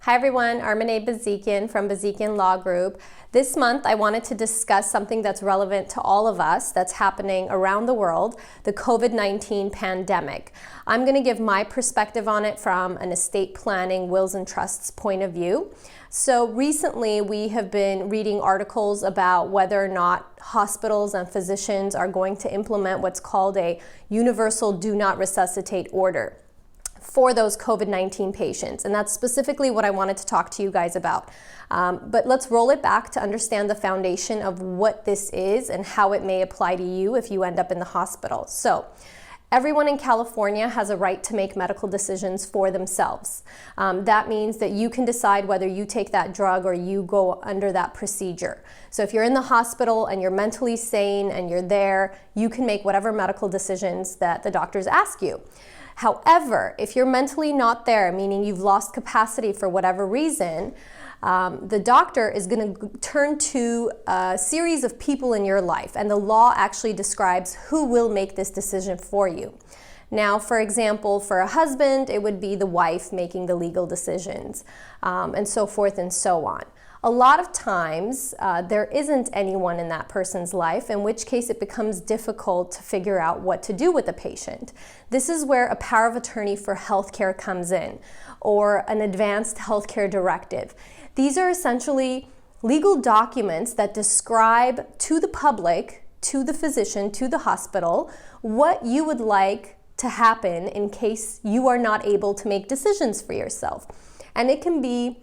Hi everyone, Armine Bazikyan from Bazikyan Law Group. This month I wanted to discuss something that's relevant to all of us that's happening around the world, the COVID-19 pandemic. I'm going to give my perspective on it from an estate planning, wills and trusts point of view. So recently we have been reading articles about whether or not hospitals and physicians are going to implement what's called a universal do-not-resuscitate order for those COVID-19 patients. And that's specifically what I wanted to talk to you guys about. But let's roll it back to understand the foundation of what this is and how it may apply to you if you end up in the hospital. So, everyone in California has a right to make medical decisions for themselves. That means that you can decide whether you take that drug or you go under that procedure. So if you're in the hospital and you're mentally sane and you're there, you can make whatever medical decisions that the doctors ask you. However, if you're mentally not there, meaning you've lost capacity for whatever reason, the doctor is going to turn to a series of people in your life, and the law actually describes who will make this decision for you. Now, for example, for a husband, it would be the wife making the legal decisions, and so forth and so on. A lot of times, there isn't anyone in that person's life, in which case it becomes difficult to figure out what to do with the patient. This is where a power of attorney for healthcare comes in, or an advanced healthcare directive. These are essentially legal documents that describe to the public, to the physician, to the hospital, what you would like to happen in case you are not able to make decisions for yourself. And it can be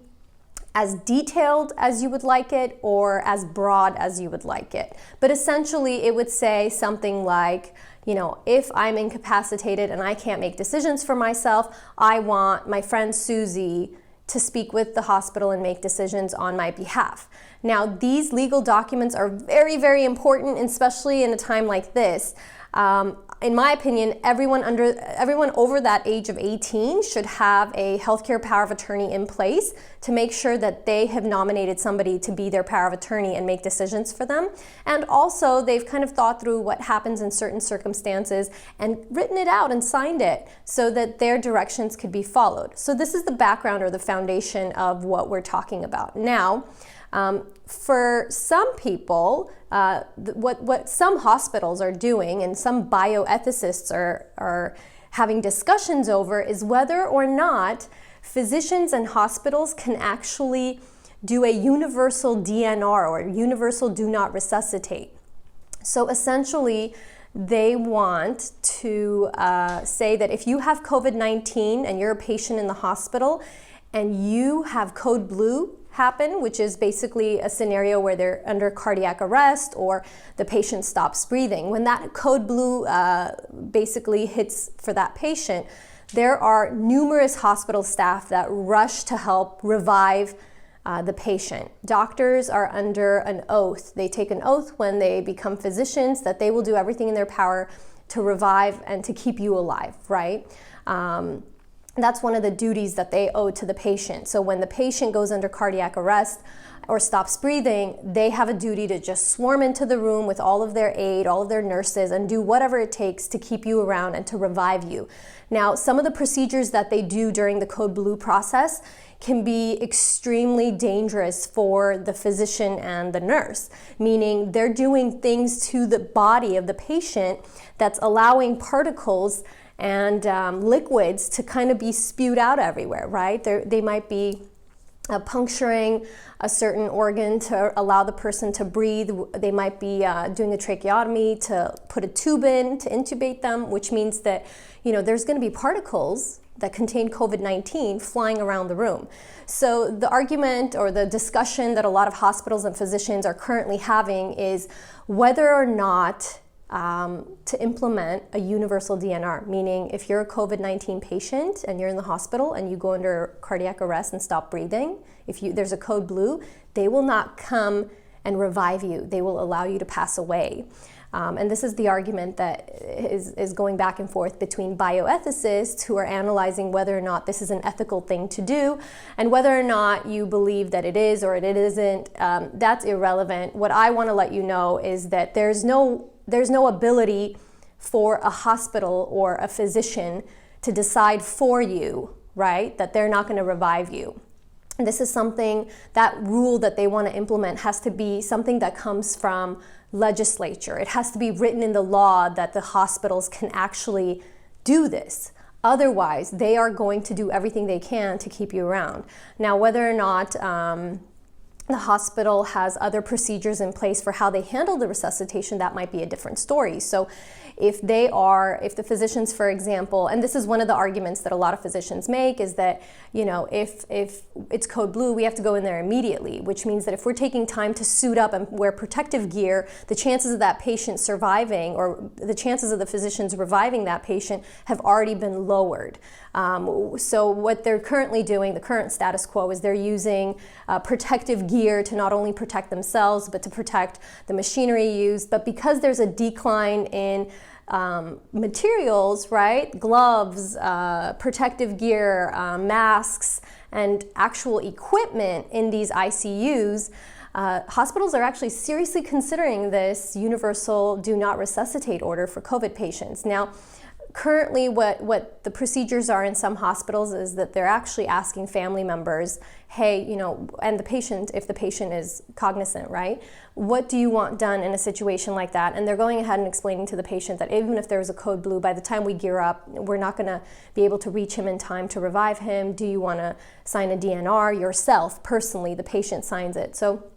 as detailed as you would like it or as broad as you would like it. But essentially it would say something like, you know, if I'm incapacitated and I can't make decisions for myself, I want my friend Susie to speak with the hospital and make decisions on my behalf. Now, these legal documents are very, very important, especially in a time like this. In my opinion, everyone over that age of 18 should have a healthcare power of attorney in place to make sure that they have nominated somebody to be their power of attorney and make decisions for them. And also, they've kind of thought through what happens in certain circumstances and written it out and signed it so that their directions could be followed. So this is the background or the foundation of what we're talking about. Now, for some people, what some hospitals are doing and some bioethicists are having discussions over is whether or not physicians and hospitals can actually do a universal DNR or universal do not resuscitate. So essentially, they want to say that if you have COVID-19 and you're a patient in the hospital and you have code blue happen, which is basically a scenario where they're under cardiac arrest or the patient stops breathing. When that code blue basically hits for that patient, there are numerous hospital staff that rush to help revive the patient. Doctors are under an oath. They take an oath when they become physicians that they will do everything in their power to revive and to keep you alive, right? That's one of the duties that they owe to the patient. So when the patient goes under cardiac arrest or stops breathing, they have a duty to just swarm into the room with all of their aide, all of their nurses, and do whatever it takes to keep you around and to revive you. Now, some of the procedures that they do during the code blue process can be extremely dangerous for the physician and the nurse, meaning they're doing things to the body of the patient that's allowing particles and liquids to kind of be spewed out everywhere, right? They might be puncturing a certain organ to allow the person to breathe. They might be doing a tracheotomy to put a tube in to intubate them, which means that, you know, there's going to be particles that contain COVID-19 flying around the room. So the argument or the discussion that a lot of hospitals and physicians are currently having is whether or not to implement a universal DNR, meaning if you're a COVID-19 patient and you're in the hospital and you go under cardiac arrest and stop breathing, there's a code blue, they will not come and revive you. They will allow you to pass away. And this is the argument that is going back and forth between bioethicists who are analyzing whether or not this is an ethical thing to do, and whether or not you believe that it is or it isn't. That's irrelevant. What I want to let you know is that there's no ability for a hospital or a physician to decide for you, right, that they're not going to revive you. this is something, that rule that they want to implement has to be something that comes from legislature. It has to be written in the law that the hospitals can actually do this. Otherwise, they are going to do everything they can to keep you around. Now, whether or not the hospital has other procedures in place for how they handle the resuscitation, that might be a different story. So if the physicians, for example, and this is one of the arguments that a lot of physicians make, is that, you know, if it's code blue, we have to go in there immediately, which means that if we're taking time to suit up and wear protective gear, the chances of that patient surviving, or the chances of the physicians reviving that patient, have already been lowered. So what they're currently doing, the current status quo, is they're using protective gear to not only protect themselves, but to protect the machinery used. But because there's a decline in materials, right? Gloves, protective gear, masks, and actual equipment in these ICUs, hospitals are actually seriously considering this universal do not resuscitate order for COVID patients. Now, currently what the procedures are in some hospitals is that they're actually asking family members, hey, you know, and the patient, if the patient is cognizant, right? What do you want done in a situation like that? And they're going ahead and explaining to the patient that even if there's a code blue, by the time we gear up, we're not going to be able to reach him in time to revive him. Do you want to sign a DNR yourself? Personally, the patient signs it. So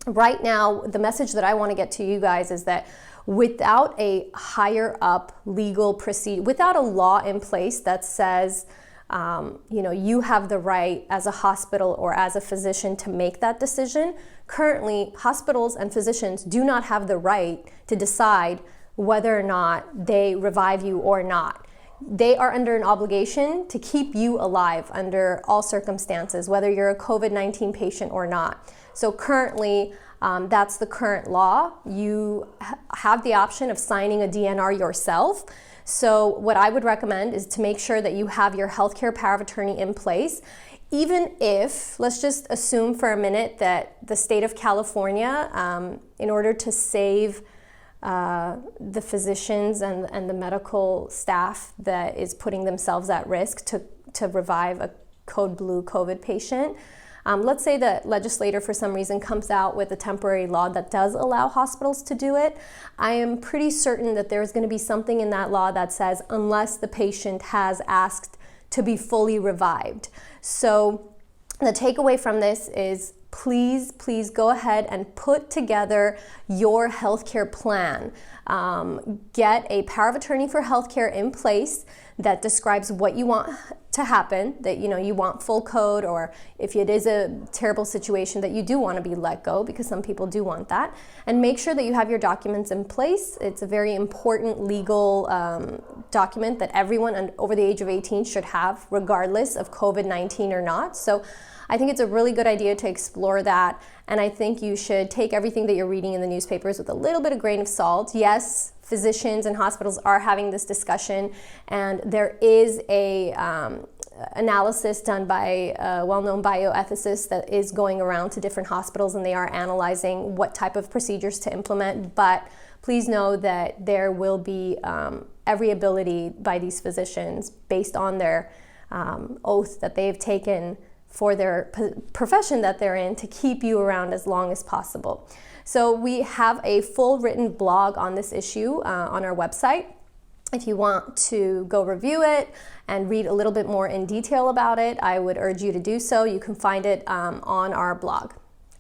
right now, the message that I want to get to you guys is that without a higher up legal procedure, without a law in place that says, you know, you have the right as a hospital or as a physician to make that decision, currently hospitals and physicians do not have the right to decide whether or not they revive you or not. They are under an obligation to keep you alive under all circumstances, whether you're a COVID-19 patient or not. So currently, that's the current law. You have the option of signing a DNR yourself. So what I would recommend is to make sure that you have your healthcare power of attorney in place. Even if, let's just assume for a minute that the state of California, in order to save the physicians and the medical staff that is putting themselves at risk to revive a code blue COVID patient, let's say the legislator for some reason comes out with a temporary law that does allow hospitals to do it. I am pretty certain that there's going to be something in that law that says unless the patient has asked to be fully revived. So the takeaway from this is please go ahead and put together your healthcare plan. Get a power of attorney for healthcare in place that describes what you want to happen, that you want full code, or if it is a terrible situation that you do want to be let go, because some people do want that. And make sure that you have your documents in place. It's a very important legal document that everyone over the age of 18 should have, regardless of COVID-19 or not. So I think it's a really good idea to explore that, and I think you should take everything that you're reading in the newspapers with a little bit of grain of salt. Yes, physicians and hospitals are having this discussion, and there is a analysis done by a well-known bioethicist that is going around to different hospitals, and they are analyzing what type of procedures to implement. But please know that there will be every ability by these physicians, based on their oath that they've taken for their profession that they're in, to keep you around as long as possible. So we have a full written blog on this issue on our website. If you want to go review it and read a little bit more in detail about it, I would urge you to do so. You can find it on our blog.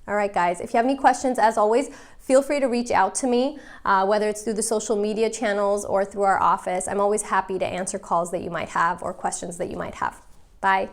All right, guys, if you have any questions, as always, feel free to reach out to me, whether it's through the social media channels or through our office. I'm always happy to answer calls that you might have or questions that you might have. Bye.